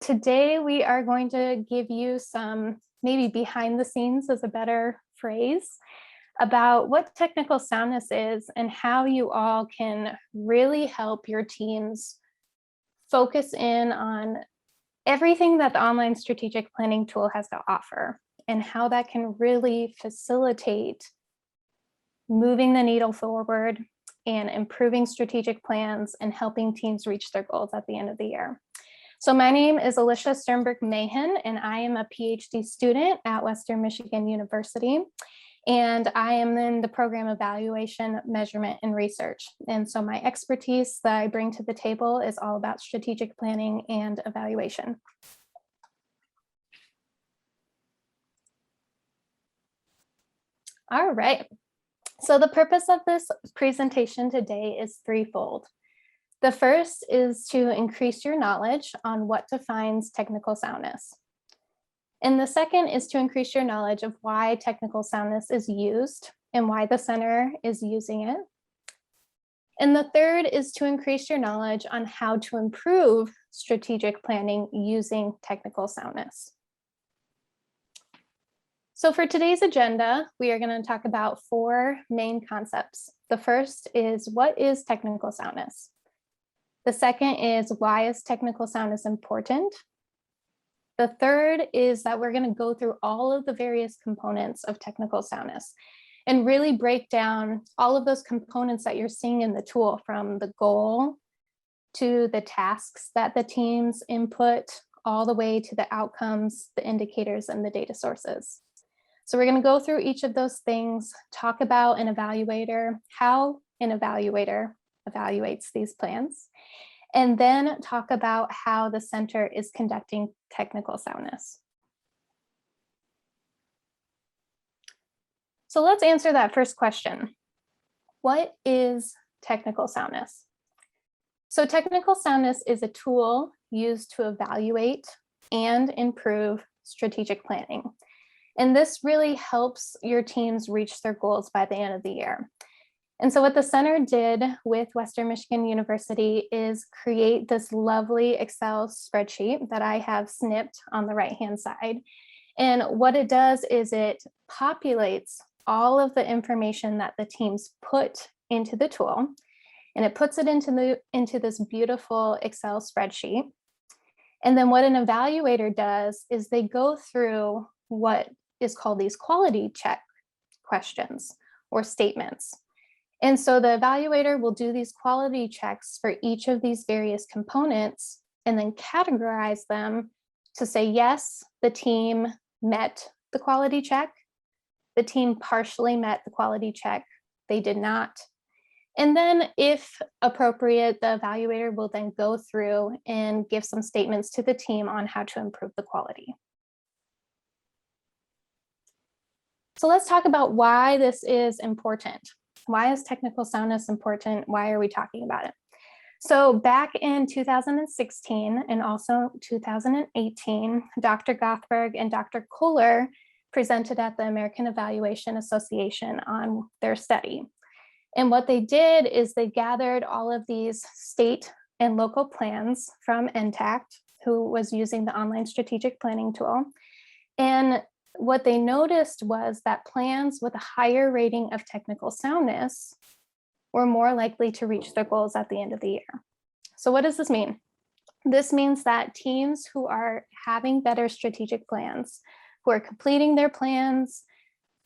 Today we are going to give you some maybe behind the scenes is a better phrase about what technical soundness is and how you all can really help your teams focus in on everything that the online strategic planning tool has to offer and how that can really facilitate moving the needle forward and improving strategic plans and helping teams reach their goals at the end of the year. So my name is Alicia Sternberg-Mahan, and I am a PhD student at Western Michigan University. And I am in the program Evaluation, Measurement, and Research. And so my expertise that I bring to the table is all about strategic planning and evaluation. All right. So the purpose of this presentation today is threefold. The first is to increase your knowledge on what defines technical soundness. And the second is to increase your knowledge of why technical soundness is used and why the center is using it. And the third is to increase your knowledge on how to improve strategic planning using technical soundness. So for today's agenda, we are going to talk about four main concepts. The first is, what is technical soundness? The second is, why is technical soundness important? The third is that we're going to go through all of the various components of technical soundness and really break down all of those components that you're seeing in the tool, from the goal to the tasks that the teams input, all the way to the outcomes, the indicators, and the data sources. So we're going to go through each of those things, talk about an evaluator, how an evaluator evaluates these plans, and then talk about how the center is conducting technical soundness. So let's answer that first question. What is technical soundness? So technical soundness is a tool used to evaluate and improve strategic planning. And this really helps your teams reach their goals by the end of the year. And so what the center did with Western Michigan University is create this lovely Excel spreadsheet that I have snipped on the right-hand side. And what it does is it populates all of the information that the teams put into the tool, and it puts it into this beautiful Excel spreadsheet. And then what an evaluator does is they go through what is called these quality check questions or statements. And so the evaluator will do these quality checks for each of these various components and then categorize them to say, yes, the team met the quality check. The team partially met the quality check. They did not. And then if appropriate, the evaluator will then go through and give some statements to the team on how to improve the quality. So let's talk about why this is important. Why is technical soundness important? Why are we talking about it? So back in 2016 and also 2018, Dr. Gothberg and Dr. Kohler presented at the American Evaluation Association on their study. And what they did is they gathered all of these state and local plans from NTACT, who was using the online strategic planning tool. And what they noticed was that plans with a higher rating of technical soundness were more likely to reach their goals at the end of the year. So what does this mean? This means that teams who are having better strategic plans, who are completing their plans,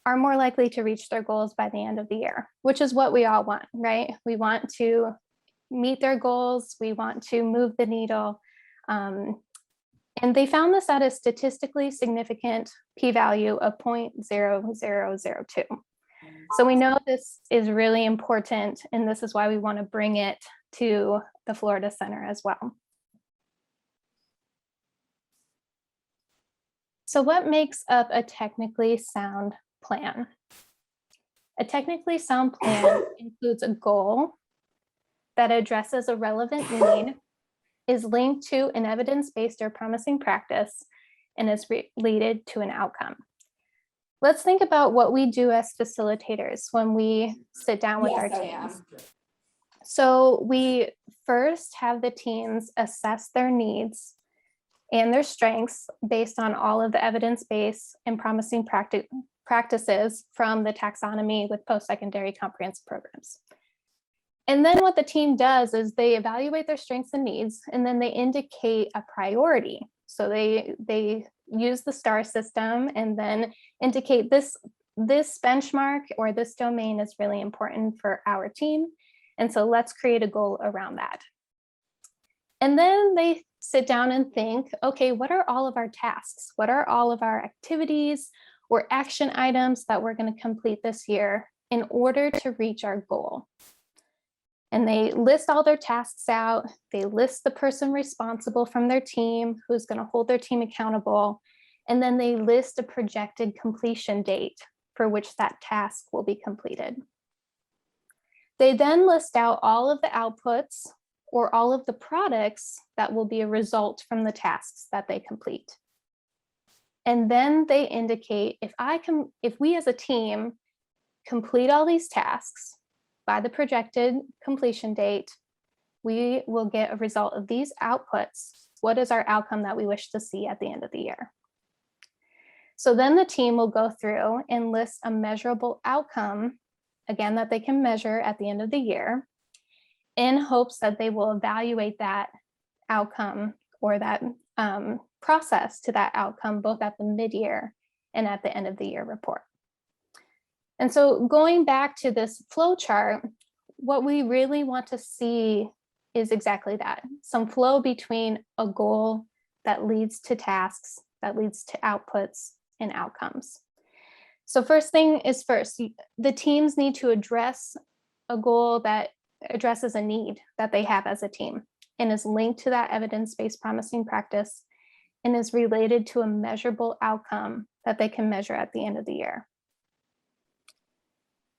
are more likely to reach their goals by the end of the year, which is what we all want, right? We want to meet their goals. We want to move the needle. And they found this at a statistically significant p-value of 0.0002. So we know this is really important, and this is why we want to bring it to the Florida Center as well. So what makes up a technically sound plan? A technically sound plan includes a goal that addresses a relevant need, is linked to an evidence-based or promising practice, and is related to an outcome. Let's think about what we do as facilitators when we sit down with our teams. So we first have the teams assess their needs and their strengths based on all of the evidence base and promising practices from the taxonomy with post-secondary comprehensive programs. And then what the team does is they evaluate their strengths and needs, and then they indicate a priority. So they use the STAR system and then indicate this benchmark or this domain is really important for our team. And so let's create a goal around that. And then they sit down and think, okay, what are all of our tasks? What are all of our activities or action items that we're going to complete this year in order to reach our goal? And they list all their tasks out. They list the person responsible from their team who's going to hold their team accountable. And then they list a projected completion date for which that task will be completed. They then list out all of the outputs or all of the products that will be a result from the tasks that they complete. And then they indicate if we as a team complete all these tasks by the projected completion date, we will get a result of these outputs. What is our outcome that we wish to see at the end of the year? So then the team will go through and list a measurable outcome, again, that they can measure at the end of the year, in hopes that they will evaluate that outcome or that process to that outcome, both at the mid-year and at the end of the year report. And so going back to this flow chart, what we really want to see is exactly that, some flow between a goal that leads to tasks, that leads to outputs and outcomes. So first thing is first, the teams need to address a goal that addresses a need that they have as a team and is linked to that evidence-based promising practice and is related to a measurable outcome that they can measure at the end of the year.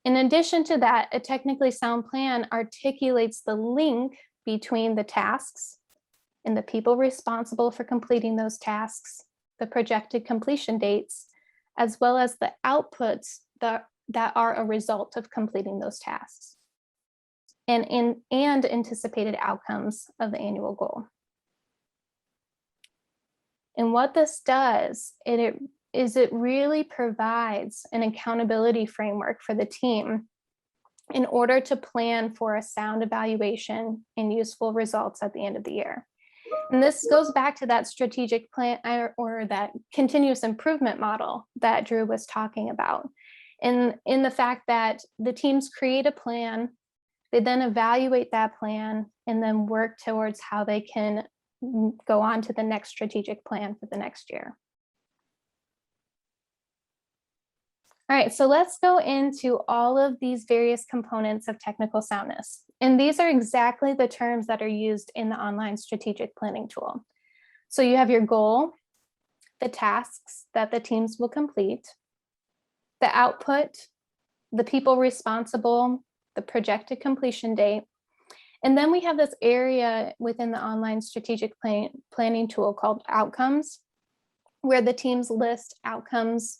In addition to that, a technically sound plan articulates the link between the tasks and the people responsible for completing those tasks, the projected completion dates, as well as the outputs that are a result of completing those tasks, and anticipated outcomes of the annual goal. And what this does, it really provides an accountability framework for the team in order to plan for a sound evaluation and useful results at the end of the year. And this goes back to that strategic plan or that continuous improvement model that Drew was talking about. In the fact that the teams create a plan, they then evaluate that plan and then work towards how they can go on to the next strategic plan for the next year. All right, so let's go into all of these various components of technical soundness. And these are exactly the terms that are used in the online strategic planning tool. So you have your goal, the tasks that the teams will complete, the output, the people responsible, the projected completion date. And then we have this area within the online strategic planning tool called outcomes, where the teams list outcomes,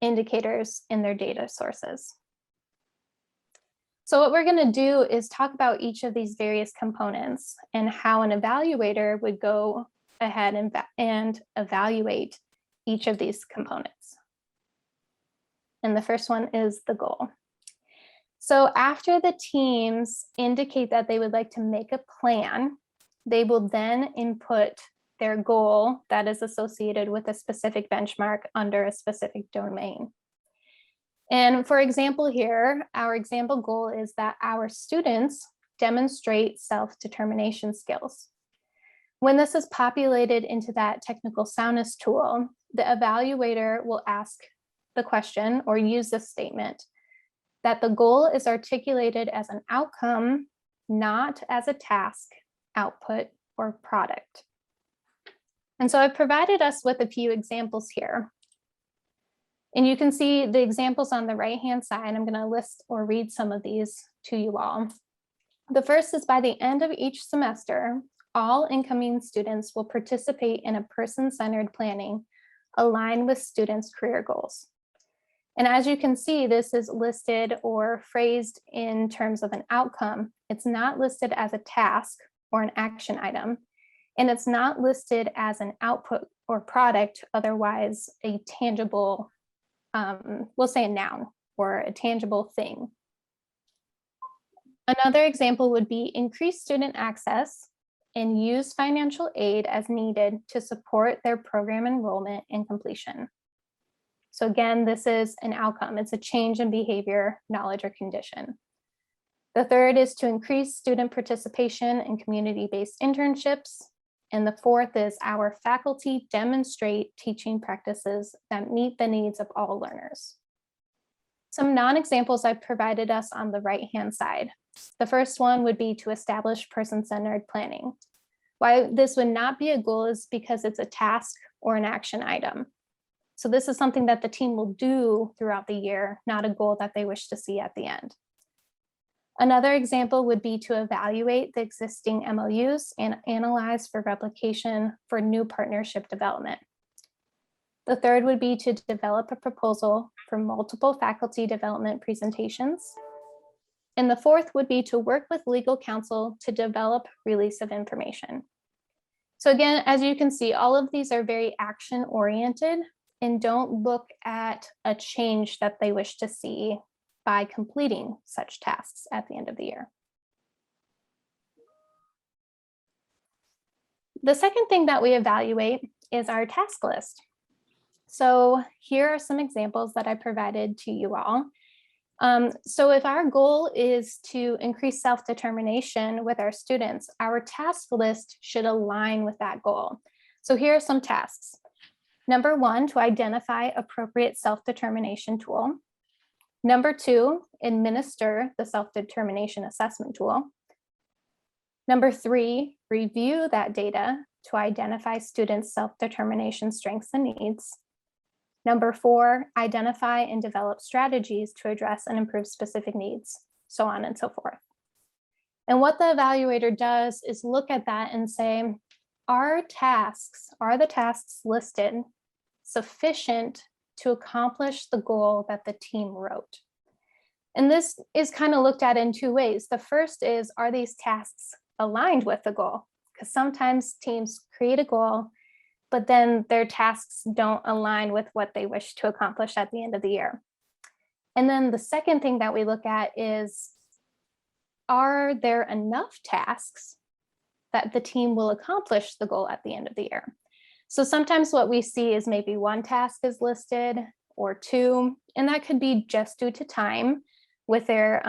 indicators in their data sources. So what we're going to do is talk about each of these various components and how an evaluator would go ahead and evaluate each of these components. And the first one is the goal. So after the teams indicate that they would like to make a plan, they will then input their goal that is associated with a specific benchmark under a specific domain. And for example here, our example goal is that our students demonstrate self-determination skills. When this is populated into that technical soundness tool, the evaluator will ask the question or use this statement that the goal is articulated as an outcome, not as a task, output, or product. And so I've provided us with a few examples here. And you can see the examples on the right-hand side. I'm going to list or read some of these to you all. The first is by the end of each semester, all incoming students will participate in a person-centered planning aligned with students' career goals. And as you can see, this is listed or phrased in terms of an outcome. It's not listed as a task or an action item. and it's not listed as an output or product, otherwise a tangible, we'll say a noun or a tangible thing. Another example would be increase student access and use financial aid as needed to support their program enrollment and completion. So again, this is an outcome. It's a change in behavior, knowledge, or condition. The third is to increase student participation in community-based internships. And the fourth is our faculty demonstrate teaching practices that meet the needs of all learners. Some non-examples I've provided us on the right-hand side. The first one would be to establish person-centered planning. Why this would not be a goal is because it's a task or an action item. So this is something that the team will do throughout the year, not a goal that they wish to see at the end. Another example would be to evaluate the existing MOUs and analyze for replication for new partnership development. The third would be to develop a proposal for multiple faculty development presentations. And the fourth would be to work with legal counsel to develop release of information. So again, as you can see, all of these are very action-oriented and don't look at a change that they wish to see by completing such tasks at the end of the year. The second thing that we evaluate is our task list. So here are some examples that I provided to you all. So if our goal is to increase self-determination with our students, our task list should align with that goal. So here are some tasks. Number one, to identify appropriate self-determination tool. Number two, administer the self-determination assessment tool. Number three, review that data to identify students' self-determination strengths and needs. Number four, identify and develop strategies to address and improve specific needs, so on and so forth. And what the evaluator does is look at that and say, are the tasks listed sufficient to accomplish the goal that the team wrote? And this is kind of looked at in two ways. The first is, are these tasks aligned with the goal? Because sometimes teams create a goal, but then their tasks don't align with what they wish to accomplish at the end of the year. And then the second thing that we look at is, are there enough tasks that the team will accomplish the goal at the end of the year? So sometimes what we see is maybe one task is listed or two, and that could be just due to time with their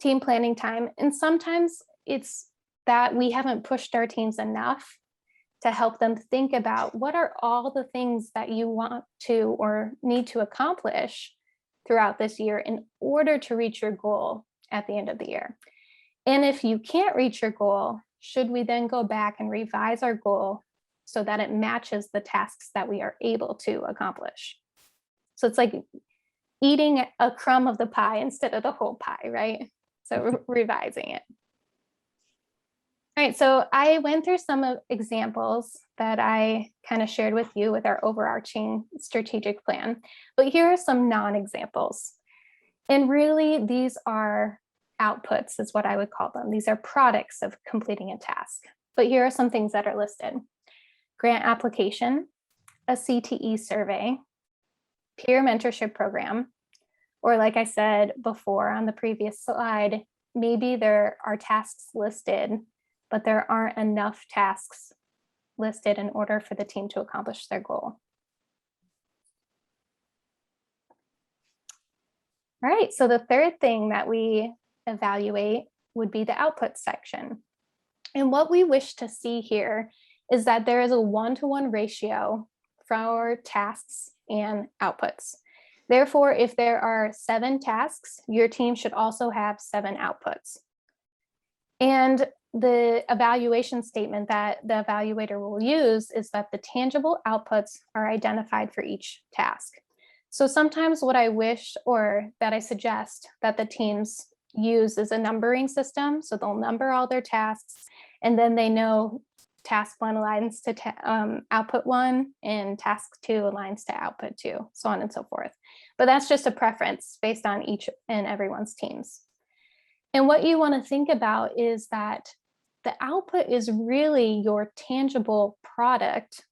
team planning time. And sometimes it's that we haven't pushed our teams enough to help them think about what are all the things that you want to or need to accomplish throughout this year in order to reach your goal at the end of the year. And if you can't reach your goal, should we then go back and revise our goal so that it matches the tasks that we are able to accomplish? So it's like eating a crumb of the pie instead of the whole pie, right? So revising it. All right, so I went through some examples that I kind of shared with you with our overarching strategic plan, but here are some non-examples. And really, these are outputs is what I would call them. These are products of completing a task. But here are some things that are listed: grant application, a CTE survey, peer mentorship program, or like I said before on the previous slide, maybe there are tasks listed, but there aren't enough tasks listed in order for the team to accomplish their goal. All right, so the third thing that we evaluate would be the output section. And what we wish to see here is that there is a one-to-one ratio for our tasks and outputs. Therefore, if there are 7 tasks, your team should also have 7 outputs. And the evaluation statement that the evaluator will use is that the tangible outputs are identified for each task. So sometimes what I wish or that I suggest that the teams use is a numbering system. So they'll number all their tasks, and then they know task 1 aligns to output 1 and task 2 aligns to output 2, so on and so forth. But that's just a preference based on each and everyone's teams. And what you want to think about is that the output is really your tangible product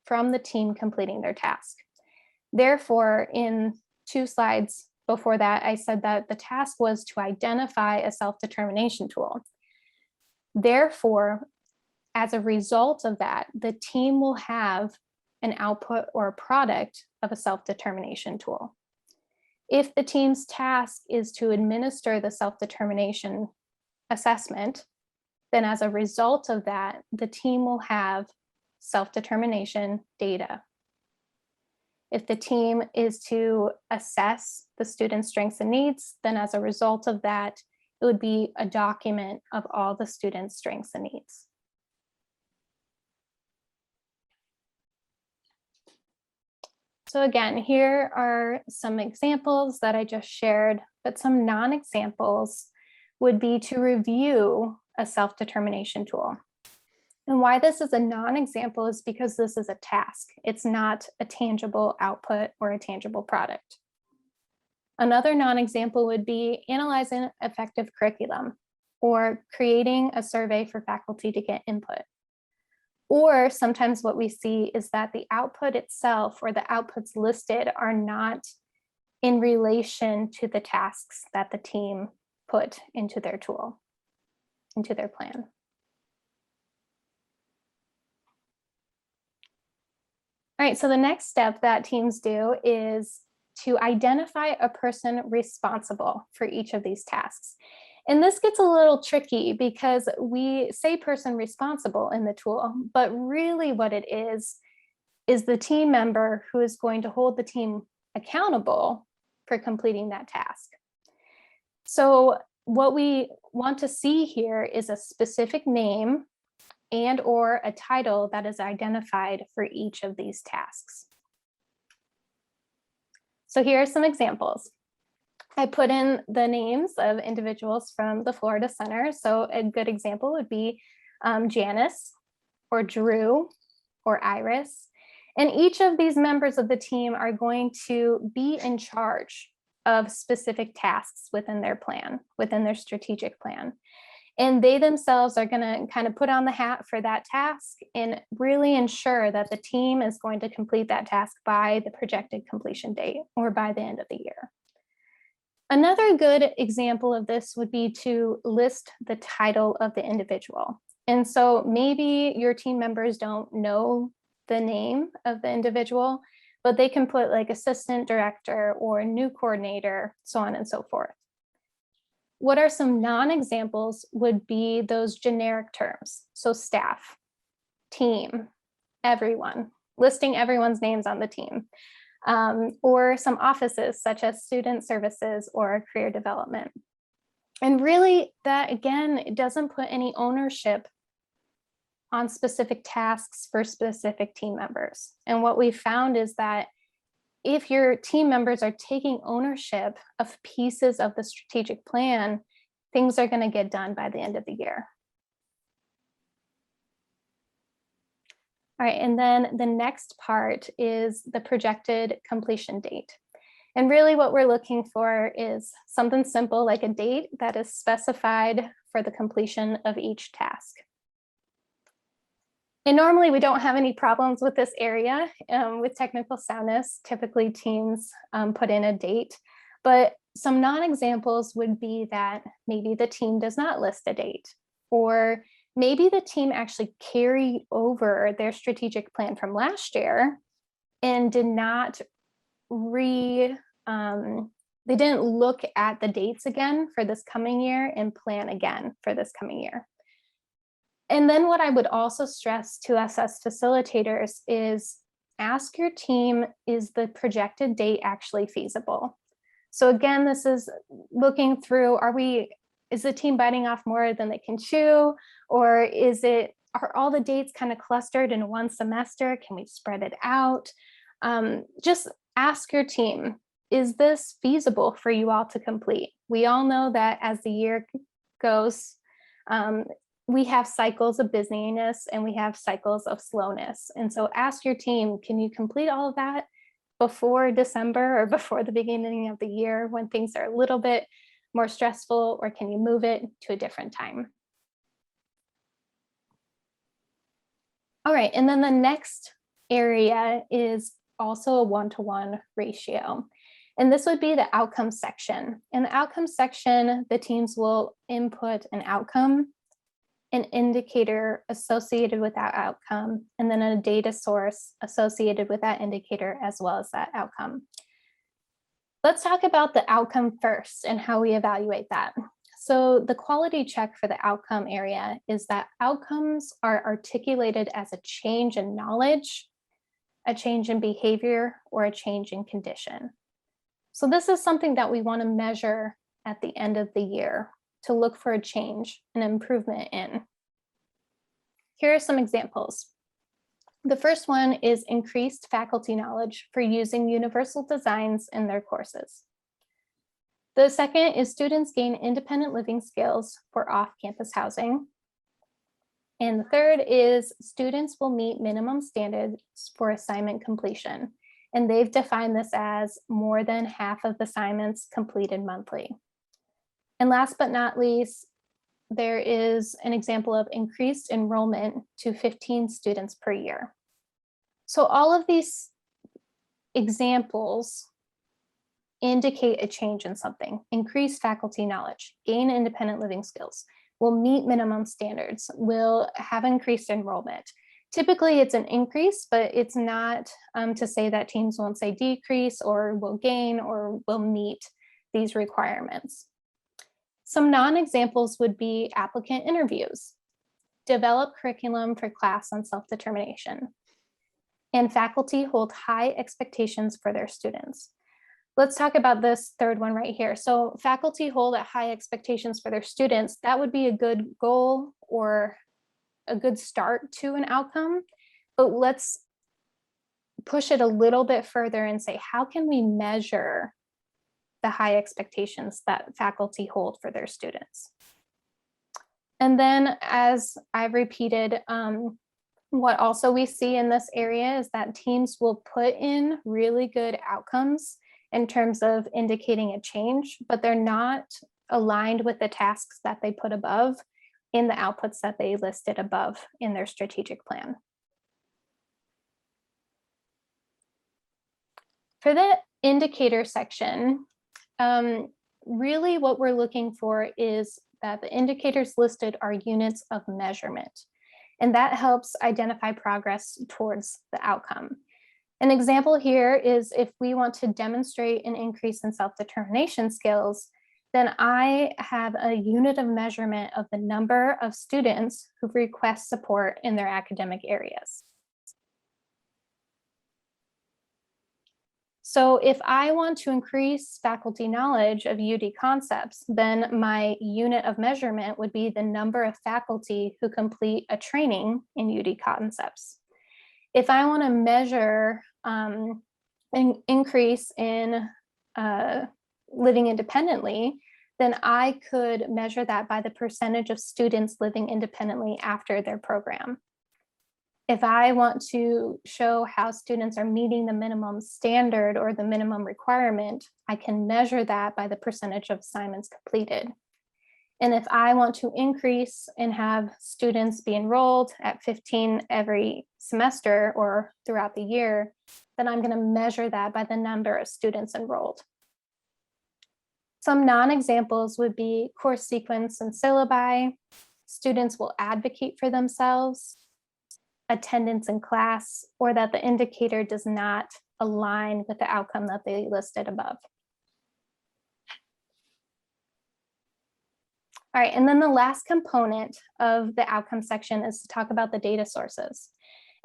from the team completing their task. Therefore, in 2 slides before that, I said that the task was to identify a self-determination tool. Therefore, as a result of that, the team will have an output or a product of a self-determination tool. If the team's task is to administer the self-determination assessment, then as a result of that, the team will have self-determination data. If the team is to assess the student's strengths and needs, then as a result of that, it would be a document of all the students' strengths and needs. So again, here are some examples that I just shared, but some non-examples would be to review a self-determination tool. And why this is a non-example is because this is a task. It's not a tangible output or a tangible product. Another non-example would be analyzing effective curriculum or creating a survey for faculty to get input. Or sometimes what we see is that the output itself or the outputs listed are not in relation to the tasks that the team put into their tool, into their plan. All right, so the next step that teams do is to identify a person responsible for each of these tasks. And this gets a little tricky because we say person responsible in the tool, but really what it is the team member who is going to hold the team accountable for completing that task. So what we want to see here is a specific name and or a title that is identified for each of these tasks. So here are some examples. I put in the names of individuals from the Florida Center. So a good example would be Janice or Drew or Iris. And each of these members of the team are going to be in charge of specific tasks within their plan, within their strategic plan. And they themselves are going to kind of put on the hat for that task and really ensure that the team is going to complete that task by the projected completion date or by the end of the year. Another good example of this would be to list the title of the individual. And so maybe your team members don't know the name of the individual, but they can put like assistant director or new coordinator, so on and so forth. What are some non-examples would be those generic terms. So staff, team, everyone, listing everyone's names on the team, or some offices such as student services or career development. And really that, again, it doesn't put any ownership on specific tasks for specific team members. And what we found is that if your team members are taking ownership of pieces of the strategic plan, things are going to get done by the end of the year. All right, and then the next part is the projected completion date. And really what we're looking for is something simple like a date that is specified for the completion of each task. And normally we don't have any problems with this area with technical soundness. Typically teams put in a date, but some non-examples would be that maybe the team does not list a date, or maybe the team actually carried over their strategic plan from last year and did not they didn't look at the dates again for this coming year and plan again for this coming year. And then what I would also stress to us as facilitators is ask your team, is the projected date actually feasible? So again, this is looking through, is the team biting off more than they can chew? Or are all the dates kind of clustered in one semester? Can we spread it out? Just ask your team, is this feasible for you all to complete? We all know that as the year goes, we have cycles of busyness and we have cycles of slowness. And so ask your team, can you complete all of that before December or before the beginning of the year when things are a little bit more stressful, or can you move it to a different time? All right, and then the next area is also a one-to-one ratio. And this would be the outcome section. In the outcome section, the teams will input an outcome, an indicator associated with that outcome, and then a data source associated with that indicator as well as that outcome. Let's talk about the outcome first and how we evaluate that. So the quality check for the outcome area is that outcomes are articulated as a change in knowledge, a change in behavior, or a change in condition. So this is something that we want to measure at the end of the year to look for a change, an improvement in. Here are some examples. The first one is increased faculty knowledge for using universal designs in their courses. The second is students gain independent living skills for off-campus housing. And the third is students will meet minimum standards for assignment completion. And they've defined this as more than half of the assignments completed monthly. And last but not least, there is an example of increased enrollment to 15 students per year. So all of these examples indicate a change in something: increased faculty knowledge, gain independent living skills, will meet minimum standards, will have increased enrollment. Typically it's an increase, but it's not to say that teams won't say decrease or will gain or will meet these requirements. Some non-examples would be applicant interviews, develop curriculum for class on self-determination, and faculty hold high expectations for their students. Let's talk about this third one right here. So faculty hold at high expectations for their students. That would be a good goal or a good start to an outcome, but let's push it a little bit further and say, how can we measure the high expectations that faculty hold for their students? And then, as I've repeated, what also we see in this area is that teams will put in really good outcomes in terms of indicating a change, but they're not aligned with the tasks that they put above in the outputs that they listed above in their strategic plan. For the indicator section, really what we're looking for is that the indicators listed are units of measurement, and that helps identify progress towards the outcome. An example here is if we want to demonstrate an increase in self-determination skills, then I have a unit of measurement of the number of students who request support in their academic areas. So if I want to increase faculty knowledge of UD concepts, then my unit of measurement would be the number of faculty who complete a training in UD concepts. If I want to measure an increase in living independently, then I could measure that by the percentage of students living independently after their program. If I want to show how students are meeting the minimum standard or the minimum requirement, I can measure that by the percentage of assignments completed. And if I want to increase and have students be enrolled at 15 every semester or throughout the year, then I'm going to measure that by the number of students enrolled. Some non-examples would be course sequence and syllabi. Students will advocate for themselves, attendance in class, or that the indicator does not align with the outcome that they listed above. All right, and then the last component of the outcome section is to talk about the data sources.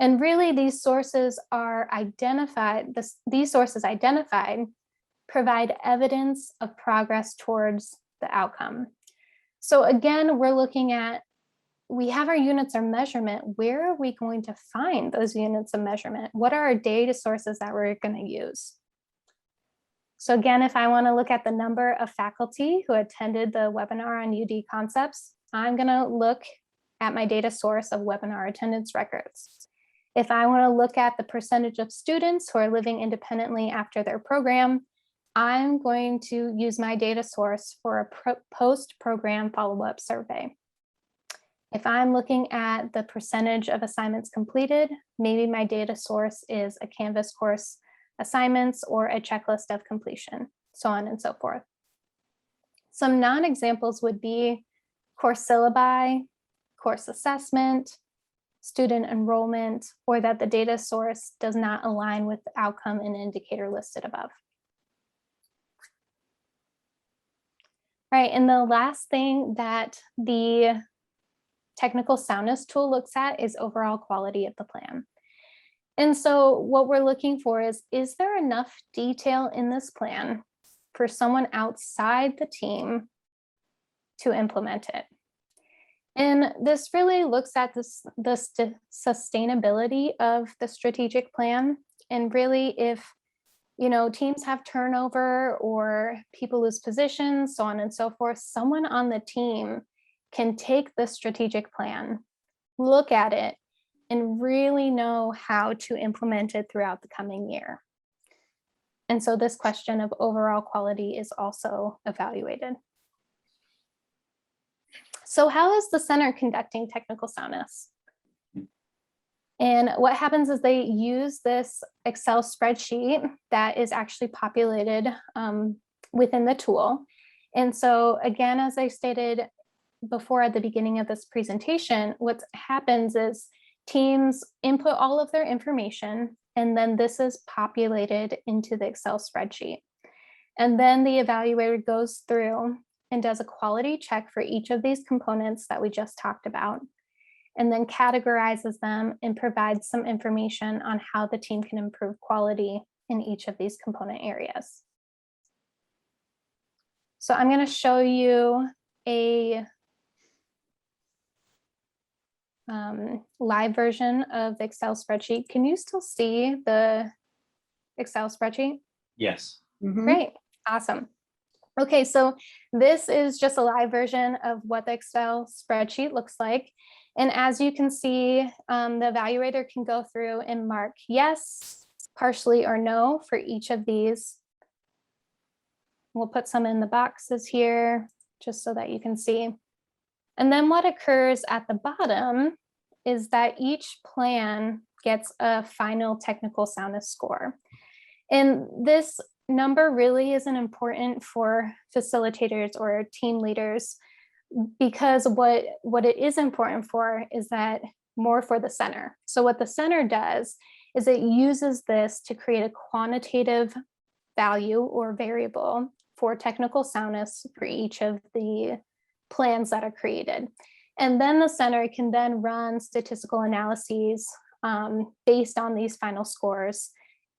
And really these sources are identified, these sources identified provide evidence of progress towards the outcome. So again, we're looking at, we have our units of measurement. Where are we going to find those units of measurement? What are our data sources that we're going to use? So again, if I want to look at the number of faculty who attended the webinar on UD concepts, I'm going to look at my data source of webinar attendance records. If I want to look at the percentage of students who are living independently after their program, I'm going to use my data source for a post-program follow-up survey. If I'm looking at the percentage of assignments completed, maybe my data source is a Canvas course assignments or a checklist of completion, so on and so forth. Some non-examples would be course syllabi, course assessment, student enrollment, or that the data source does not align with the outcome and indicator listed above. Right, and the last thing that the technical soundness tool looks at is overall quality of the plan. And so what we're looking for is there enough detail in this plan for someone outside the team to implement it? And this really looks at the sustainability of the strategic plan. And really, if teams have turnover or people lose positions, so on and so forth, someone on the team can take the strategic plan, look at it, and really know how to implement it throughout the coming year. And so this question of overall quality is also evaluated. So how is the center conducting technical soundness? And what happens is they use this Excel spreadsheet that is actually populated within the tool. And so again, as I stated before at the beginning of this presentation, what happens is teams input all of their information, and then this is populated into the Excel spreadsheet. And then the evaluator goes through and does a quality check for each of these components that we just talked about, and then categorizes them and provides some information on how the team can improve quality in each of these component areas. So I'm going to show you a live version of the Excel spreadsheet. Can you still see the Excel spreadsheet? Yes. Mm-hmm. Great, awesome. Okay, so this is just a live version of what the Excel spreadsheet looks like. And as you can see, the evaluator can go through and mark yes, partially, or no for each of these. We'll put some in the boxes here just so that you can see. And then what occurs at the bottom is that each plan gets a final technical soundness score. And this number really isn't important for facilitators or team leaders, because what it is important for is that more for the center. So what the center does is it uses this to create a quantitative value or variable for technical soundness for each of the plans that are created. And then the center can then run statistical analyses based on these final scores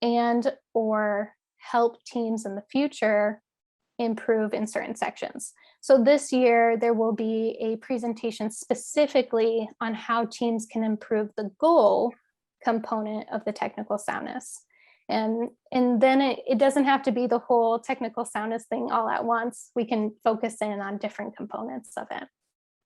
and or help teams in the future improve in certain sections. So this year, there will be a presentation specifically on how teams can improve the goal component of the technical soundness. And then it doesn't have to be the whole technical soundness thing all at once. We can focus in on different components of it.